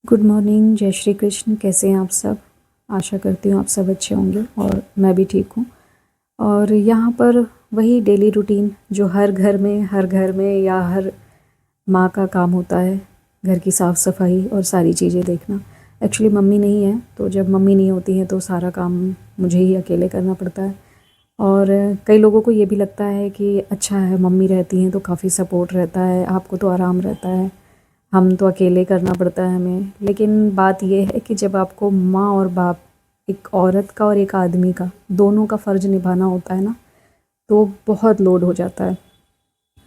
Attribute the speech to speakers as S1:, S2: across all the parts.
S1: Good morning, जय श्री कृष्ण। कैसे हैं आप सब? आशा करती हूँ आप सब अच्छे होंगे और मैं भी ठीक हूँ। और यहाँ पर वही डेली रूटीन जो हर घर में या हर माँ का काम होता है, घर की साफ़ सफाई और सारी चीज़ें देखना। एक्चुअली मम्मी नहीं है, तो जब मम्मी नहीं होती है तो सारा काम मुझे ही अकेले करना पड़ता है। और कई लोगों को ये भी लगता है कि अच्छा है मम्मी रहती हैं तो काफ़ी सपोर्ट रहता है, आपको तो आराम रहता है, हम तो अकेले करना पड़ता है हमें। लेकिन बात यह है कि जब आपको माँ और बाप, एक औरत का और एक आदमी का, दोनों का फ़र्ज़ निभाना होता है ना, तो बहुत लोड हो जाता है।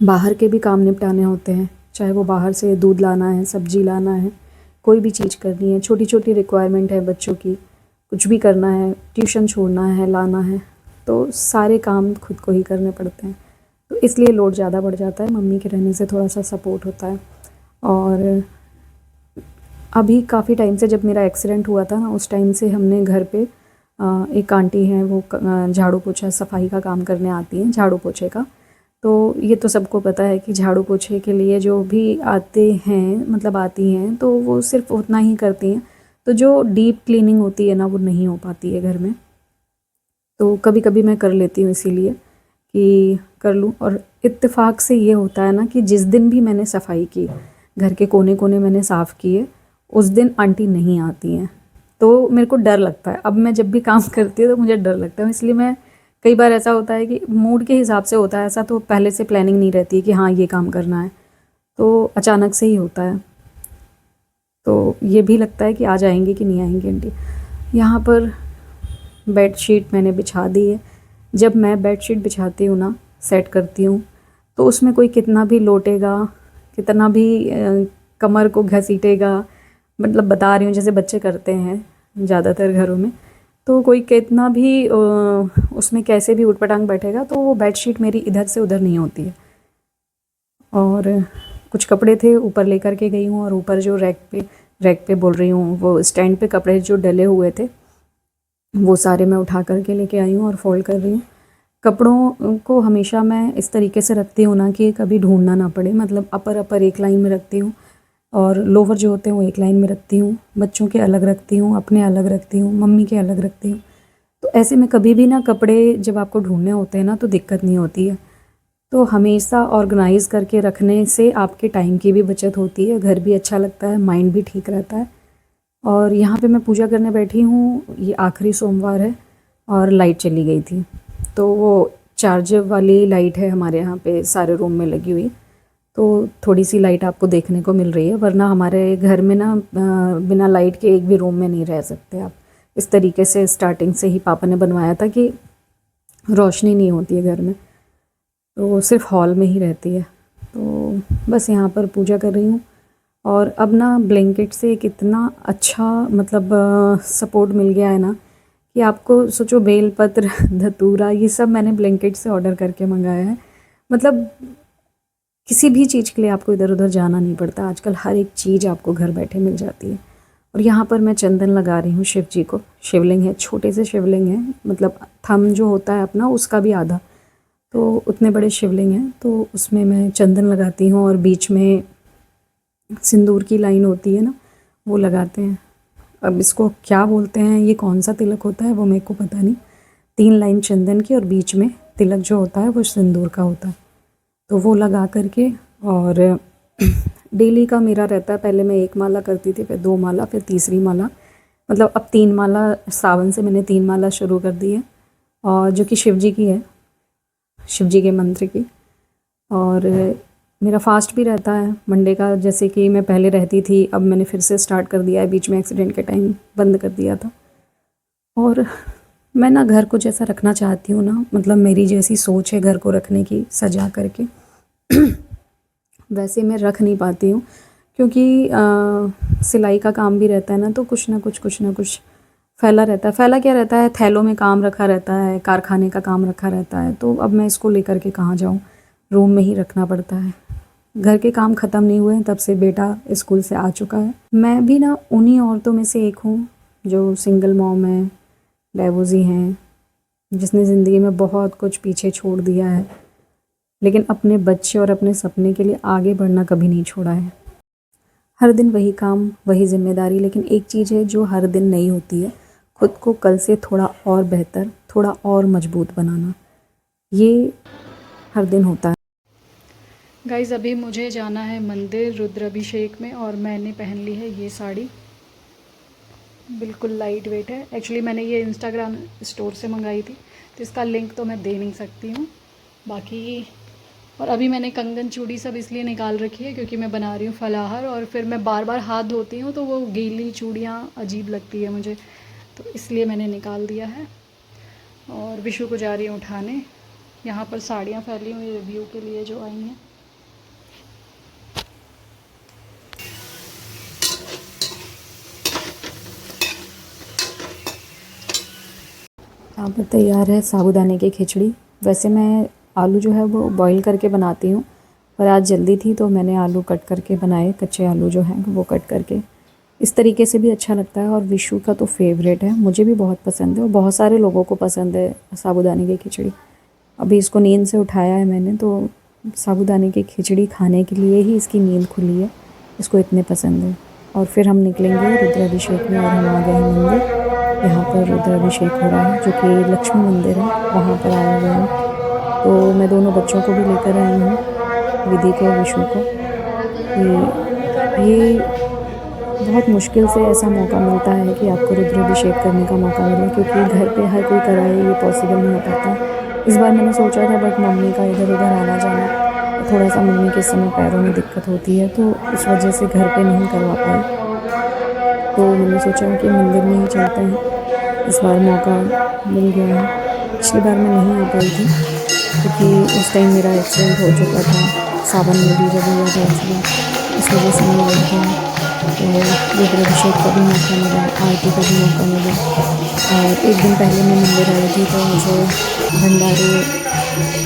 S1: बाहर के भी काम निपटाने होते हैं, चाहे वो बाहर से दूध लाना है, सब्ज़ी लाना है, कोई भी चीज़ करनी है, छोटी छोटी रिक्वायरमेंट है बच्चों की, कुछ भी करना है, ट्यूशन छोड़ना है, लाना है, तो सारे काम खुद को ही करने पड़ते हैं। तो इसलिए लोड ज़्यादा बढ़ जाता है। मम्मी के रहने से थोड़ा सा सपोर्ट होता है। और अभी काफ़ी टाइम से, जब मेरा एक्सीडेंट हुआ था ना, उस टाइम से हमने घर पे एक आंटी हैं, वो झाड़ू पोछा सफाई का काम करने आती हैं, झाड़ू पोछे का। तो ये तो सबको पता है कि झाड़ू पोछे के लिए जो भी आते हैं, मतलब आती हैं, तो वो सिर्फ उतना ही करती हैं। तो जो डीप क्लीनिंग होती है ना, वो नहीं हो पाती है घर में। तो कभी कभी मैं कर लेती हूँ, इसीलिए कि कर लूँ। और इत्तेफाक से ये होता है ना कि जिस दिन भी मैंने सफाई की, घर के कोने कोने मैंने साफ़ किए, उस दिन आंटी नहीं आती हैं। तो मेरे को डर लगता है। अब मैं जब भी काम करती हूँ तो मुझे डर लगता है, इसलिए मैं, कई बार ऐसा होता है कि मूड के हिसाब से होता है ऐसा, तो पहले से प्लानिंग नहीं रहती है कि हाँ ये काम करना है, तो अचानक से ही होता है। तो ये भी लगता है कि आ जाएंगे कि नहीं आएंगे आंटी। यहाँ पर बेडशीट मैंने बिछा दी है। जब मैं बेडशीट बिछाती हूँ ना, सेट करती हूँ, तो उसमें कोई कितना भी लोटेगा, कितना भी कमर को घसीटेगा, मतलब बता रही हूँ जैसे बच्चे करते हैं ज़्यादातर घरों में, तो कोई कितना भी उसमें कैसे भी उटपटांग बैठेगा, तो वो बेडशीट मेरी इधर से उधर नहीं होती है। और कुछ कपड़े थे, ऊपर लेकर के गई हूँ, और ऊपर जो रैक पे बोल रही हूँ, वो स्टैंड पे कपड़े जो डले हुए थे, वो सारे मैं उठा करके लेके आई हूँ और फोल्ड कर रही हूँ। कपड़ों को हमेशा मैं इस तरीके से रखती हूँ ना कि कभी ढूंढना ना पड़े, मतलब अपर एक लाइन में रखती हूँ, और लोवर जो होते हैं वो एक लाइन में रखती हूँ, बच्चों के अलग रखती हूँ, अपने अलग रखती हूँ, मम्मी के अलग रखती हूँ। तो ऐसे में कभी भी ना कपड़े जब आपको ढूंढने होते हैं ना, तो दिक्कत नहीं होती है। तो हमेशा ऑर्गेनाइज़ करके रखने से आपके टाइम की भी बचत होती है, घर भी अच्छा लगता है, माइंड भी ठीक रहता है। और यहाँ पे मैं पूजा करने बैठी हूँ, ये आखिरी सोमवार है, और लाइट चली गई थी। तो वो चार्जर वाली लाइट है हमारे यहाँ पे सारे रूम में लगी हुई, तो थोड़ी सी लाइट आपको देखने को मिल रही है, वरना हमारे घर में ना बिना लाइट के एक भी रूम में नहीं रह सकते आप। इस तरीके से स्टार्टिंग से ही पापा ने बनवाया था कि रोशनी नहीं होती है घर में, तो सिर्फ हॉल में ही रहती है। तो बस यहाँ पर पूजा कर रही हूँ। और अब ना ब्लैंकेट से कितना अच्छा, मतलब सपोर्ट मिल गया है ना, कि आपको सोचो, बेलपत्र धतूरा, ये सब मैंने ब्लैंकेट से ऑर्डर करके मंगाया है। मतलब किसी भी चीज़ के लिए आपको इधर उधर जाना नहीं पड़ता, आजकल हर एक चीज़ आपको घर बैठे मिल जाती है। और यहाँ पर मैं चंदन लगा रही हूँ शिव जी को। शिवलिंग है, छोटे से शिवलिंग है, मतलब थम जो होता है अपना, उसका भी आधा, तो उतने बड़े शिवलिंग हैं, तो उसमें मैं चंदन लगाती हूँ, और बीच में सिंदूर की लाइन होती है ना, वो लगाते हैं। अब इसको क्या बोलते हैं, ये कौन सा तिलक होता है वो मेरे को पता नहीं। 3 लाइन चंदन की, और बीच में तिलक जो होता है वो सिंदूर का होता है, तो वो लगा करके। और डेली का मेरा रहता है, पहले मैं 1 माला करती थी, फिर 2 माला, फिर तीसरी माला, मतलब अब 3 माला, सावन से मैंने 3 माला शुरू कर दी है, और जो कि शिव जी की है, शिव जी के मंत्र की। और मेरा फास्ट भी रहता है मंडे का, जैसे कि मैं पहले रहती थी, अब मैंने फिर से स्टार्ट कर दिया है, बीच में एक्सीडेंट के टाइम बंद कर दिया था। और मैं ना घर को जैसा रखना चाहती हूँ ना, मतलब मेरी जैसी सोच है घर को रखने की सजा करके, वैसे मैं रख नहीं पाती हूँ, क्योंकि सिलाई का काम भी रहता है ना, तो कुछ ना कुछ फैला रहता है। फैला क्या रहता है, थैलों में काम रखा रहता है, कारखाने का काम रखा रहता है, तो अब मैं इसको लेकर के कहाँ जाऊँ, रूम में ही रखना पड़ता है। घर के काम ख़त्म नहीं हुए तब से बेटा स्कूल से आ चुका है। मैं भी ना उन्हीं औरतों में से एक हूँ जो सिंगल मॉम है, डाइवोर्सी हैं, जिसने ज़िंदगी में बहुत कुछ पीछे छोड़ दिया है, लेकिन अपने बच्चे और अपने सपने के लिए आगे बढ़ना कभी नहीं छोड़ा है। हर दिन वही काम, वही ज़िम्मेदारी, लेकिन एक चीज़ है जो हर दिन नहीं होती है, खुद को कल से थोड़ा और बेहतर, थोड़ा और मजबूत बनाना, ये हर दिन होता है। गाइज़ अभी मुझे जाना है मंदिर रुद्राभिषेक में और मैंने पहन ली है ये साड़ी, बिल्कुल लाइट वेट है। एक्चुअली मैंने ये इंस्टाग्राम स्टोर से मंगाई थी, तो इसका लिंक तो मैं दे नहीं सकती हूँ बाकी। और अभी मैंने कंगन चूड़ी सब इसलिए निकाल रखी है क्योंकि मैं बना रही हूँ फलाहार, और फिर मैं बार बार हाथ धोती हूँ तो वो गीली चूड़ियाँ अजीब लगती है मुझे, तो इसलिए मैंने निकाल दिया है। और विशु को जा रही हूँ उठाने। यहाँ पर साड़ियाँ फैली हुई रिव्यू के लिए जो आई हैं। यहाँ पर तैयार है साबूदाने की खिचड़ी। वैसे मैं आलू जो है वो बॉईल करके बनाती हूँ, पर आज जल्दी थी तो मैंने आलू कट करके बनाए, कच्चे आलू जो हैं वो कट करके। इस तरीके से भी अच्छा लगता है और विशु का तो फेवरेट है, मुझे भी बहुत पसंद है और बहुत सारे लोगों को पसंद है साबूदाने की खिचड़ी। अभी इसको नींद से उठाया है मैंने, तो साबूदाने की खिचड़ी खाने के लिए ही इसकी नींद खुली है, इसको इतने पसंद है। और फिर हम निकलेंगे रुद्राभिषेक में और हम आ गए हैं मंदिर। यहाँ पर रुद्राभिषेक हो रहा है जो कि लक्ष्मी मंदिर है, वहाँ पर आए हुए हैं। तो मैं दोनों बच्चों को भी लेकर आई हूँ, विधि को, विशु को। ये बहुत मुश्किल से ऐसा मौका मिलता है कि आपको रुद्राभिषेक करने का मौका मिले, क्योंकि घर पे हर कोई कराए ये पॉसिबल नहीं हो पाता। इस बार मैंने सोचा था, बट मम्मी का इधर उधर आना जाना, थोड़ा सा मम्मी के समय पैरों में दिक्कत होती है, तो उस वजह से घर पे नहीं करवा पाई। तो मैंने सोचा कि मंदिर में ही चलते हैं, इस बार मौका मिल गया है। पिछली बार मैं नहीं आ पाई थी क्योंकि उस टाइम मेरा एक्सीडेंट हो चुका था, सावन में भी जब हुआ था एक्सीडेंट, इस वजह से नहीं गई थी। तो रुद्राभिषेक का भी मौका मिला, आरती का भी मौका मिला। और एक दिन पहले मैं मंदिर आई थी तो मुझे भंडारे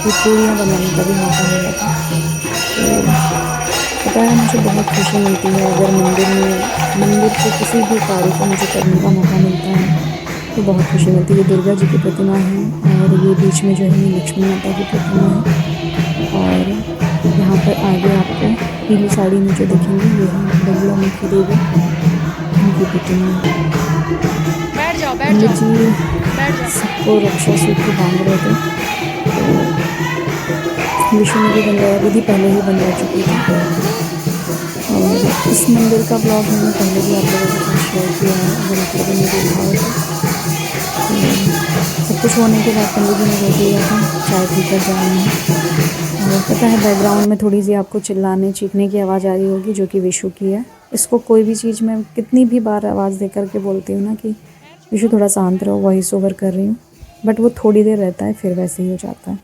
S1: की पूड़ियाँ बनाने का भी मौका मिला था। तो पता है, मुझे बहुत खुशी मिलती है अगर मंदिर के किसी भी कार्य को मुझे करने का मौका मिलता है तो बहुत खुशी मिलती है। दुर्गा जी की प्रतिमा है और ये बीच में जो है ये लक्ष्मी माता की प्रतिमा है। और यहाँ पर आगे आपको पीली साड़ी में जो दिखेंगी ये है बगला मुखी देवी, उनकी प्रतिमा है। पंडित जी सबको रक्षा सूत्र बांध रहे थे, तो विशु में भी बंधवाया, विधि पहले ही बंधवा चुकी थी। और इस मंदिर का ब्लॉग मैंने पहले भी आप लोगों के साथ शेयर किया है, अगर आप लोगों ने देखा हो तो। सब कुछ होने के बाद पंडित जी ने रोक लिया था, चाय पीकर जा रहे हैं। और पता है बैकग्राउंड में थोड़ी सी आपको चिल्लाने चीखने की आवाज़ आ रही होगी, जो कि विशु की है। इसको कोई भी चीज़ में कितनी भी बार आवाज़ दे करके बोलती हूँ ना कि विशु थोड़ा शांत रहो, वॉइस ओवर कर रही हूँ, बट वो थोड़ी देर रहता है फिर वैसे ही हो जाता है।